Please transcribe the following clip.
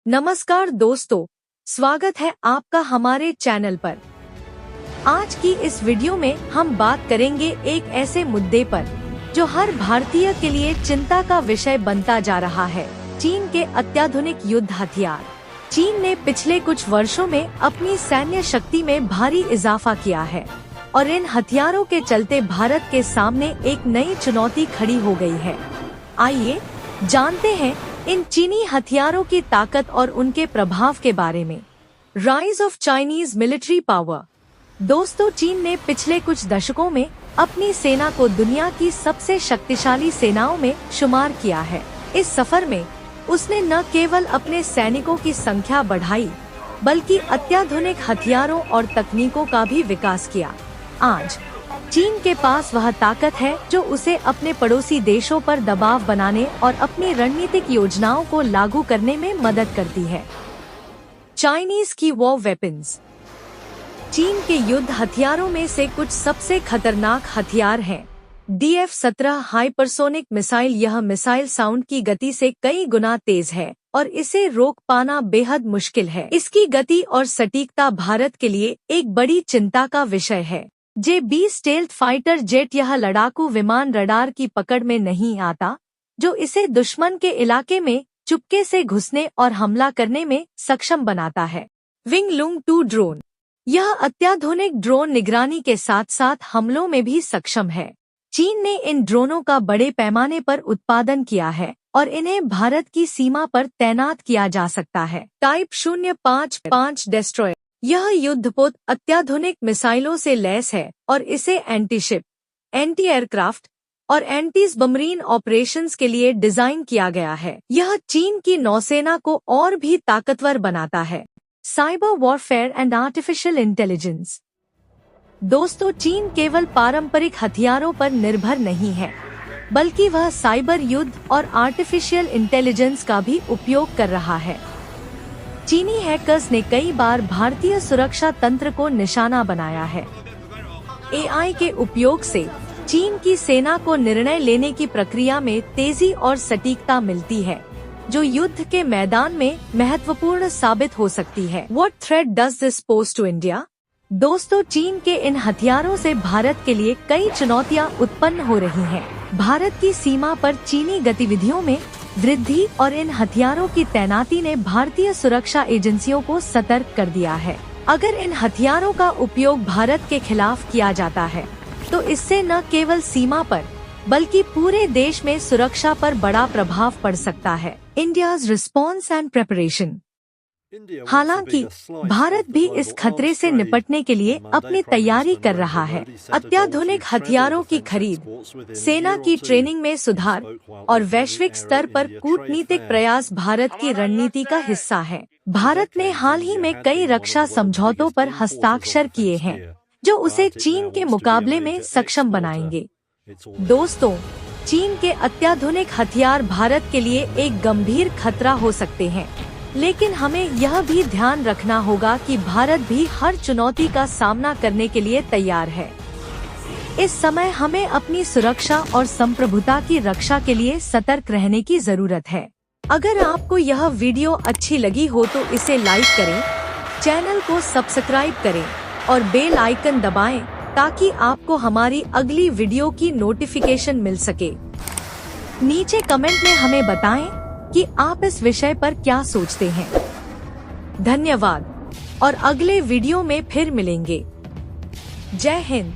नमस्कार दोस्तों, स्वागत है आपका हमारे चैनल पर। आज की इस वीडियो में हम बात करेंगे एक ऐसे मुद्दे पर जो हर भारतीय के लिए चिंता का विषय बनता जा रहा है, चीन के अत्याधुनिक युद्ध हथियार। चीन ने पिछले कुछ वर्षों में अपनी सैन्य शक्ति में भारी इजाफा किया है और इन हथियारों के चलते भारत के सामने एक नई चुनौती खड़ी हो गई है। आइए जानते हैं इन चीनी हथियारों की ताकत और उनके प्रभाव के बारे में। Rise of Chinese military power. दोस्तों, चीन ने पिछले कुछ दशकों में अपनी सेना को दुनिया की सबसे शक्तिशाली सेनाओं में शुमार किया है। इस सफर में उसने न केवल अपने सैनिकों की संख्या बढ़ाई, बल्कि अत्याधुनिक हथियारों और तकनीकों का भी विकास किया। आज चीन के पास वह ताकत है जो उसे अपने पड़ोसी देशों पर दबाव बनाने और अपनी रणनीतिक योजनाओं को लागू करने में मदद करती है। चाइनीज की वॉर वेपन्स। चीन के युद्ध हथियारों में से कुछ सबसे खतरनाक हथियार हैं। DF-17 hypersonic missile. यह मिसाइल साउंड की गति से कई गुना तेज है और इसे रोक पाना बेहद मुश्किल है। इसकी गति और सटीकता भारत के लिए एक बड़ी चिंता का विषय है। J-20 stealth fighter jet. यह लड़ाकू विमान रडार की पकड़ में नहीं आता, जो इसे दुश्मन के इलाके में चुपके से घुसने और हमला करने में सक्षम बनाता है। Wing Loong 2 drone. यह अत्याधुनिक ड्रोन निगरानी के साथ साथ हमलों में भी सक्षम है। चीन ने इन ड्रोनों का बड़े पैमाने पर उत्पादन किया है और इन्हें भारत की सीमा पर तैनात किया जा सकता है। Type 055 destroyer. यह युद्धपोत अत्याधुनिक मिसाइलों से लैस है और इसे एंटी-शिप, एंटी-एयरक्राफ्ट और एंटी-सबमरीन ऑपरेशंस के लिए डिजाइन किया गया है। यह चीन की नौसेना को और भी ताकतवर बनाता है। Cyber warfare and artificial intelligence. दोस्तों, चीन केवल पारंपरिक हथियारों पर निर्भर नहीं है, बल्कि वह साइबर युद्ध और आर्टिफिशियल इंटेलिजेंस का भी उपयोग कर रहा है। चीनी हैकर्स ने कई बार भारतीय सुरक्षा तंत्र को निशाना बनाया है। AI के उपयोग से चीन की सेना को निर्णय लेने की प्रक्रिया में तेजी और सटीकता मिलती है, जो युद्ध के मैदान में महत्वपूर्ण साबित हो सकती है। What threat does this pose to India? दोस्तों, चीन के इन हथियारों से भारत के लिए कई चुनौतियां उत्पन्न हो रही हैं। भारत की सीमा पर चीनी गतिविधियों में वृद्धि और इन हथियारों की तैनाती ने भारतीय सुरक्षा एजेंसियों को सतर्क कर दिया है। अगर इन हथियारों का उपयोग भारत के खिलाफ किया जाता है, तो इससे न केवल सीमा पर, बल्कि पूरे देश में सुरक्षा पर बड़ा प्रभाव पड़ सकता है। India's response and preparation. हालांकि भारत भी इस खतरे से निपटने के लिए अपनी तैयारी कर रहा है। अत्याधुनिक हथियारों की खरीद, सेना की ट्रेनिंग में सुधार और वैश्विक स्तर पर कूटनीतिक प्रयास भारत की रणनीति का हिस्सा है। भारत ने हाल ही में कई रक्षा समझौतों पर हस्ताक्षर किए हैं, जो उसे चीन के मुकाबले में सक्षम बनाएंगे। दोस्तों, चीन के अत्याधुनिक हथियार भारत के लिए एक गंभीर खतरा हो सकते हैं, लेकिन हमें यह भी ध्यान रखना होगा कि भारत भी हर चुनौती का सामना करने के लिए तैयार है। इस समय हमें अपनी सुरक्षा और संप्रभुता की रक्षा के लिए सतर्क रहने की जरूरत है। अगर आपको यह वीडियो अच्छी लगी हो तो इसे लाइक करें, चैनल को सब्सक्राइब करें और बेल आइकन दबाएं, ताकि आपको हमारी अगली वीडियो की नोटिफिकेशन मिल सके। नीचे कमेंट में हमें बताएं कि आप इस विषय पर क्या सोचते हैं। धन्यवाद और अगले वीडियो में फिर मिलेंगे। जय हिंद।